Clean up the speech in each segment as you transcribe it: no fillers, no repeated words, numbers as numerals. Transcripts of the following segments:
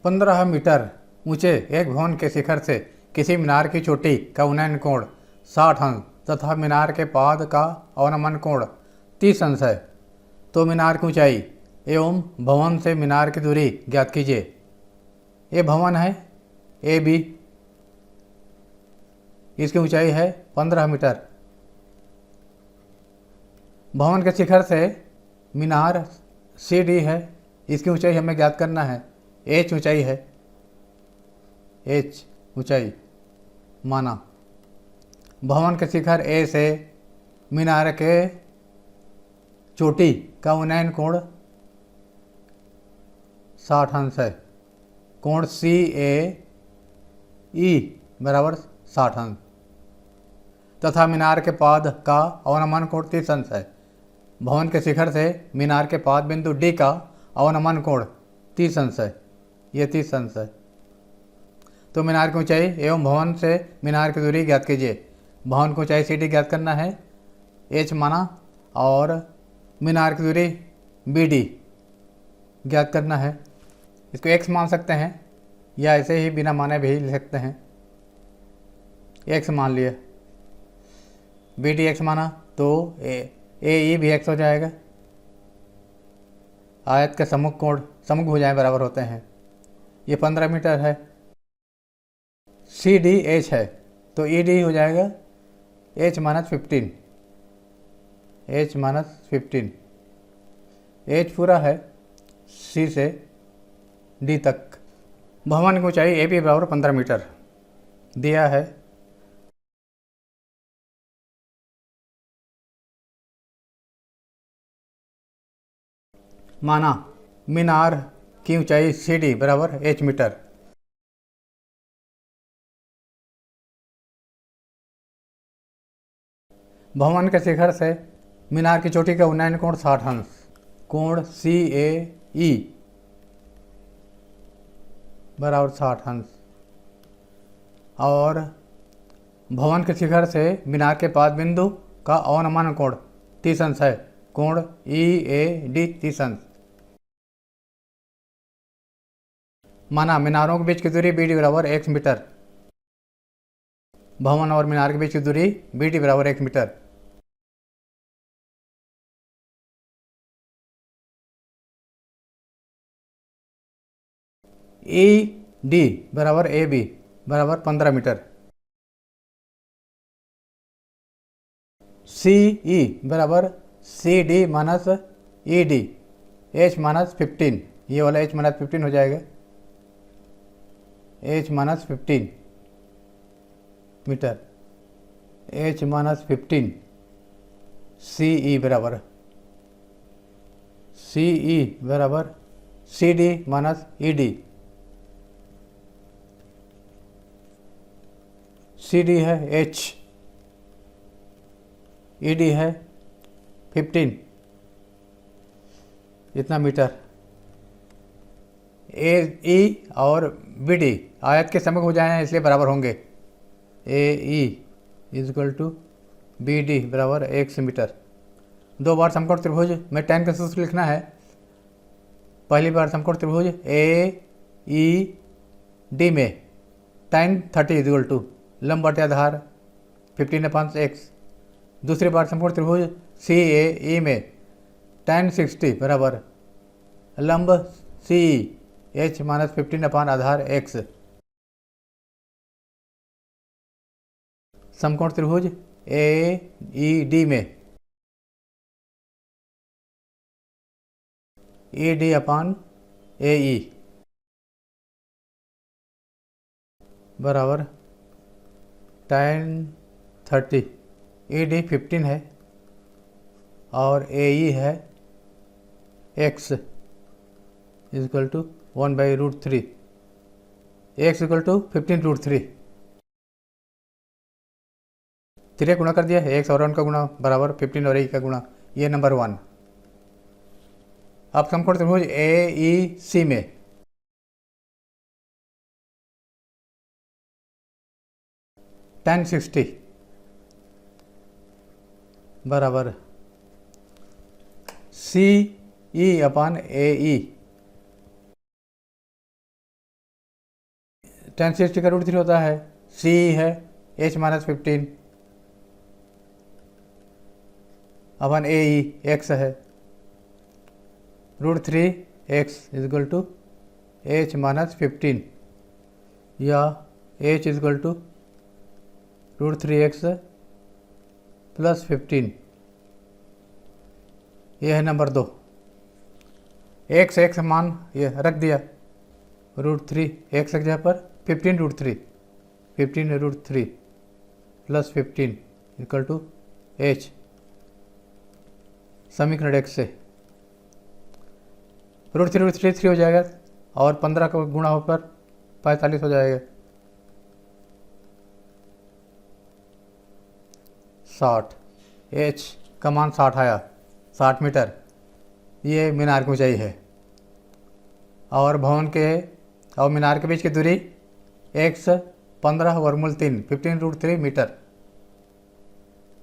15 metre ऊंचे एक भवन के शिखर से किसी मीनार की चोटी का उन्नयन कोण 60 अंश तथा मीनार के पाद का अवनमन कोण 30 अंश है, तो मीनार की ऊंचाई एवं भवन से मीनार की दूरी ज्ञात कीजिए। ये भवन है ए बी, इसकी ऊंचाई है 15 मीटर। भवन के शिखर से मीनार सी डी है, इसकी ऊंचाई हमें ज्ञात करना है। एच ऊंचाई है, एच ऊंचाई माना। भवन के शिखर ए से मीनार के चोटी का उन्नयन कोण 60 अंश है। कोण सी ए ई बराबर 60 अंश तथा मीनार के पाद का अवनमन कोण 30 अंश है। भवन के शिखर से मीनार के पाद बिंदु डी का अवनमन कोण 30 अंश है, ये 30 अंश है। तो मीनार की ऊंचाई एवं भवन से मीनार की दूरी ज्ञात कीजिए। भवन की ऊंचाई सी डी ज्ञात करना है, एच माना, और मीनार की दूरी बी डी ज्ञात करना है। इसको एक्स मान सकते हैं या ऐसे ही बिना माने भी लिख सकते हैं। एक्स मान लिया, बी डी एक्स माना तो ए ई भी एक्स हो जाएगा। आयत के सम्मुख कोण सम्मुख भुजाएं बराबर होते हैं। ये 15 मीटर है। सी डी एच है तो ई डी हो जाएगा H minus 15, H minus 15। H पूरा है सी से डी तक। भवन की ऊंचाई ए बी बराबर 15 मीटर दिया है। माना मीनार की ऊंचाई सी डी बराबर एच मीटर। भवन के शिखर से मीनार की चोटी का उन्नयन कोण 60 अंश, कोण सी ए ई बराबर 60 अंश, और भवन के शिखर से मीनार के पाद बिंदु का अवनमन कोण 30 अंश है, कोण ई ए डी 30 अंश। माना मीनारों के बीच की दूरी बी डी बराबर 1 मीटर। भवन और मीनार के बीच की दूरी बी डी बराबर 1 मीटर। ई डी बराबर ए बी बराबर 15 मीटर। सी ई बराबर C D minus E D, H minus 15, ये वाला एच माइनस 15 हो जाएगा, H minus 15 metre, H minus 15। C E बराबर C D minus E D. C D है H, E D है 15, इतना मीटर। ए ई और बी डी आयत के समग्र हो जाए इसलिए बराबर होंगे। ए ई इजक्वल टू बी डी बराबर 1 मीटर। दो बार समकोण त्रिभुज में tan का सूत्र लिखना है। पहली बार समकोण त्रिभुज ए ई डी में tan 30 इजक्वल टू लंब बटे आधार 15/x। दूसरी बार समकोण त्रिभुज सी ए ई में tan 60 बराबर लंब सी एच माइनस 15 आधार x। समकोण त्रिभुज ए ई डी में ए डी अपान ए ई बराबर tan 30। ए डी 15 है और ए ई है x is equal to 1/√3, x equal to 15√3। 3 गुणा कर दिया, x और 1 का गुणा बराबर 15 और ए का गुणा, ये नंबर 1। अब समकोण त्रिभुज ए ई सी में tan 60 बराबर सी ई अपान ए ई tan 60 का √3 होता है, C है h माइनस 15 अपन AE x है, √3x is equal to h minus 15 या h is equal to √3x plus 15। यह है नंबर 2। x मान ये रख दिया, √3x की जगह पर 15 √3 प्लस 15 इक्वल टू h, समीकरण 1 से √3 3 हो जाएगा और 15 का गुणा होकर 45 हो जाएगा, 60। h का मान 60 आया, 60 मीटर ये मीनार की ऊंचाई है। और भवन के और मीनार के बीच की दूरी x 15 वर्गमूल 3 15 √3 मीटर।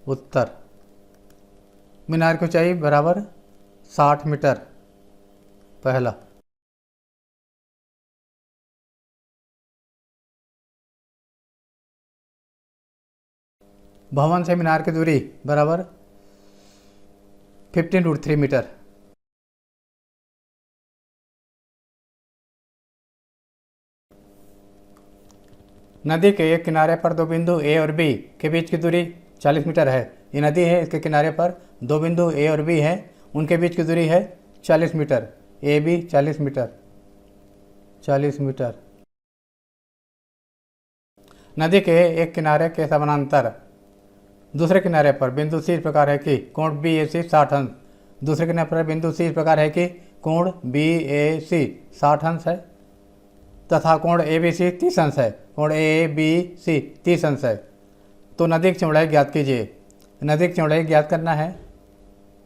उत्तर मीनार की ऊंचाई बराबर 60 मीटर। पहला। भवन से मीनार की दूरी बराबर 15 √3 मीटर। नदी के एक किनारे पर दो बिंदु A और B के बीच की दूरी 40 मीटर है। ये नदी है, इसके किनारे पर दो बिंदु A और B हैं, उनके बीच की दूरी है 40 मीटर। AB 40 metre, 40 metre. नदी के एक किनारे के समानांतर दूसरे किनारे पर बिंदु C इस प्रकार है कि कोण BAC 60 अंश। दूसरे किनारे पर बिंदु C इस प्रकार है कि कोण BAC 60 अंश है तथा कोण ABC 30 अंश है। कोण ABC 30 अंश है। तो नदी की चौड़ाई ज्ञात कीजिए। नदी की चौड़ाई ज्ञात करना है।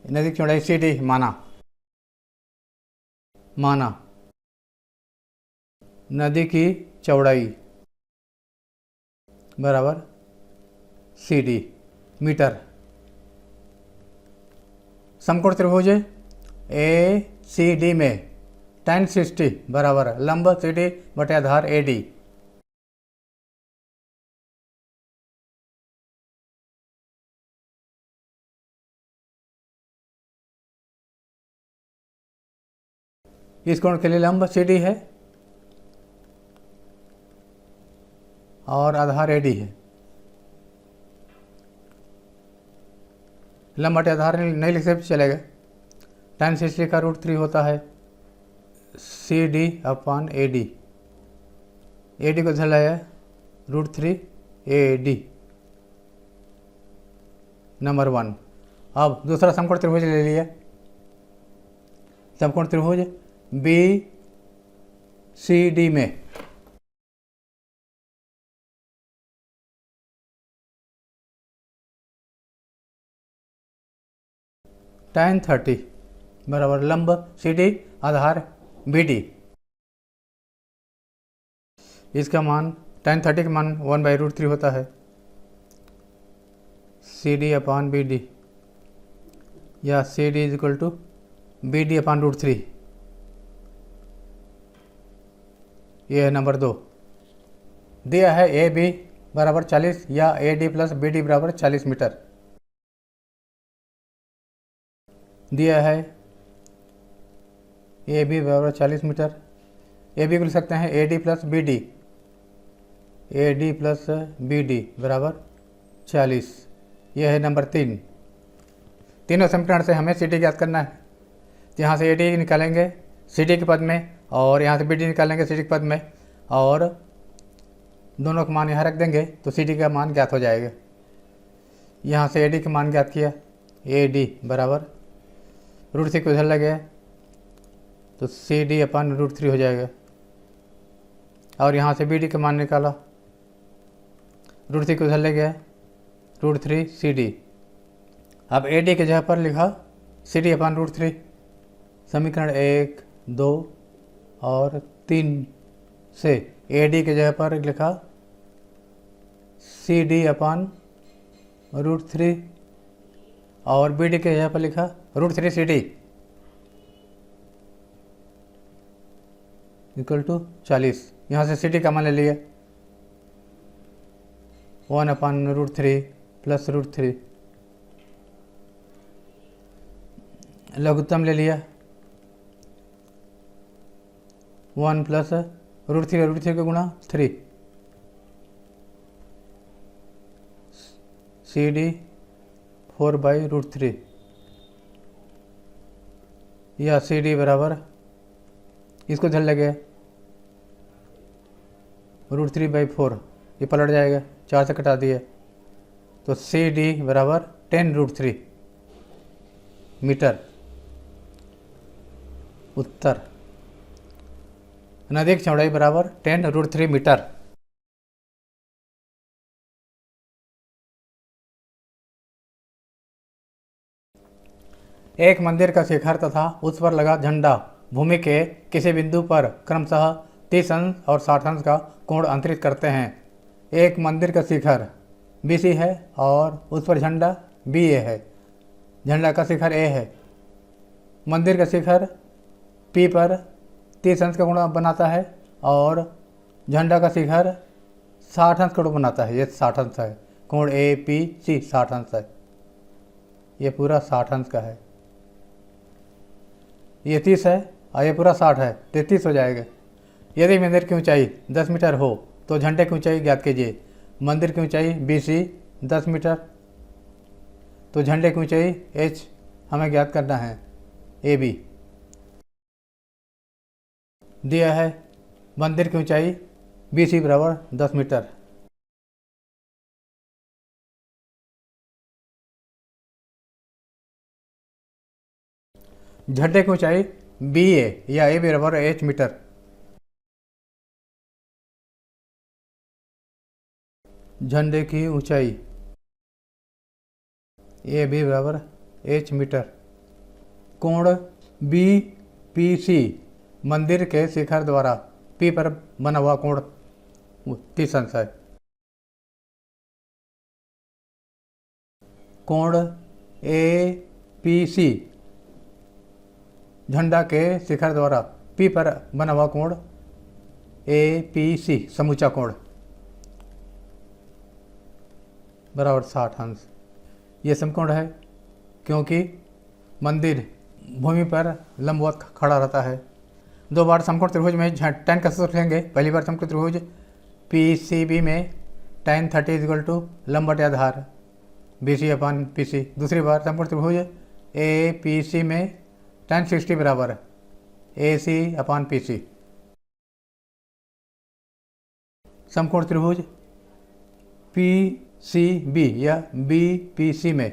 नदी की चौड़ाई CD माना नदी की चौड़ाई बराबर CD मीटर। समकोण त्रिभुज ACD में tan 60 बराबर लंब CD बटे आधार AD। इस कोण के लिए लंब CD है और आधार AD है। लंब बटे आधार नहीं लिख सकते चलेगा। tan 60 का √3 होता है CD अपान AD। AD को धर है √3 AD नंबर 1। अब दूसरा समकोण त्रिभुज ले लिया। समकोण त्रिभुज BCD में tan 30 बराबर लंब CD आधार BD। इसका मान tan 30 का मान 1/√3 होता है CD अपान BD या CD is equal to BD upon √3। यह है नंबर 2। दिया है AB बराबर 40 या AD प्लस BD बराबर 40 मीटर। दिया है AB बराबर 40 मीटर। AB को लिख सकते हैं AD plus BD। AD plus BD बराबर 40। यह है नंबर 3। तीनों समीकरण से हमें CD ज्ञात करना है। तो यहाँ से AD निकालेंगे CD के पद में और यहाँ से BD निकालेंगे CD के पद में और दोनों का मान यहाँ रख देंगे तो CD का मान ज्ञात हो जाएगा। यहाँ से AD का मान ज्ञात किया। AD बराबर √3 को इधर लगे तो CD अपान √3 हो जाएगा और यहाँ से BD का मान निकाला, √3 को इधर ले गया √3 CD। अब AD की जगह पर लिखा CD अपान √3। समीकरण 1, 2 और 3 से AD की जगह पर लिखा CD अपान √3 और BD की जगह पर लिखा √3 CD इक्वल टू 40। यहाँ से CD का मान ले लिया 1/√3 प्लस √3, लघुत्तम ले लिया 1 प्लस √3 का गुणा 3, CD 4/√3 या CD बराबर, इसको ध्यान लगे √3/4, ये पलट जाएगा, 4 से कटा दिए तो CD बराबर 10√3 मीटर। उत्तर, नदी की चौड़ाई बराबर 10√3 मीटर। एक मंदिर का शिखर तथा उस पर लगा झंडा भूमि के किसी बिंदु पर क्रमशः 30 अंश और 60 अंश का कोण अंतरित करते हैं। एक मंदिर का शिखर BC है और उस पर झंडा BA है। झंडा का शिखर A है। मंदिर का शिखर P पर 30 अंश का कोण बनाता है और झंडा का शिखर 60 अंश का कोण बनाता है। ये 60 अंश है, कोण APC 60 अंश है, ये पूरा 60 अंश का है। ये 30 है और ये पूरा 60 है, 33 हो जाएगा। यदि मंदिर की ऊंचाई 10 मीटर हो तो झंडे की ऊंचाई ज्ञात कीजिए। मंदिर की ऊंचाई BC 10 मीटर, तो झंडे की ऊंचाई H हमें ज्ञात करना है, AB दिया है। मंदिर की ऊंचाई BC बराबर 10 मीटर। झंडे की ऊंचाई BA या AB बराबर H मीटर। झंडे की ऊंचाई AB बराबर H मीटर। कोण BPC मंदिर के शिखर द्वारा P पर बना हुआ कोण 30 अंश है। कोण APC झंडा के शिखर द्वारा P पर बना हुआ कोण APC समूचा कोण बराबर 60 अंश। ये समकोण है क्योंकि मंदिर भूमि पर लंबवत खड़ा रहता है। दो बार समकोण त्रिभुज में tan का सूत्र लेंगे। पहली बार समकोण त्रिभुज PCB में tan 30 = लंब बटे आधार BC/PC। दूसरी बार समकोण त्रिभुज APC में tan 60 बराबर AC/PC। समकोण त्रिभुज PCB या BPC में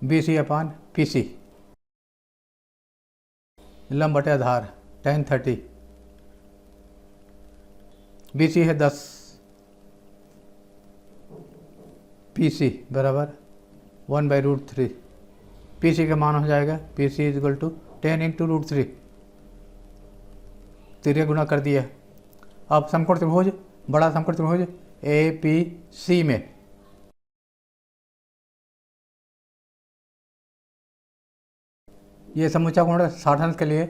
BC/PC लंब बटे आधार tan 30, BC है 10, PC बराबर 1/√3। PC का मान हो जाएगा PC = 10 × √3, तिर्यक गुणा कर दिया। अब समकोण त्रिभुज, बड़ा समकोण त्रिभुज APC में ये समूचा कोण 60 अंश के लिए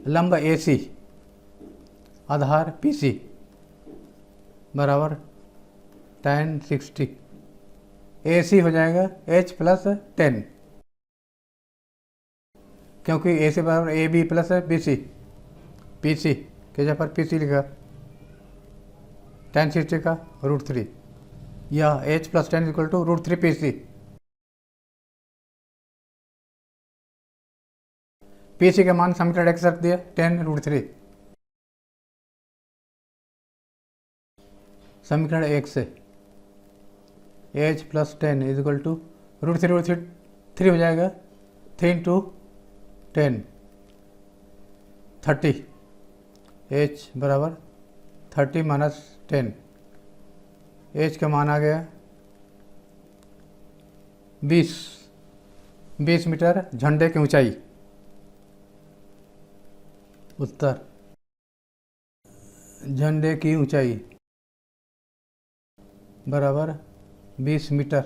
लंब AC आधार PC बराबर tan 60। AC हो जाएगा H + 10 क्योंकि AC बराबर AB + BC, PC के जगह पर PC लिखा, tan 60 का √3 या H + 10 = √3 PC। PC का मान समीकरण 1 रख दिया 10√3। समीकरण 1 से H + 10 = √3 हो जाएगा। 3 × 10 30, H बराबर 30 - 10। H का मान आ गया 20 मीटर। झंडे की ऊंचाई। उत्तर, झंडे की ऊंचाई बराबर 20 मीटर।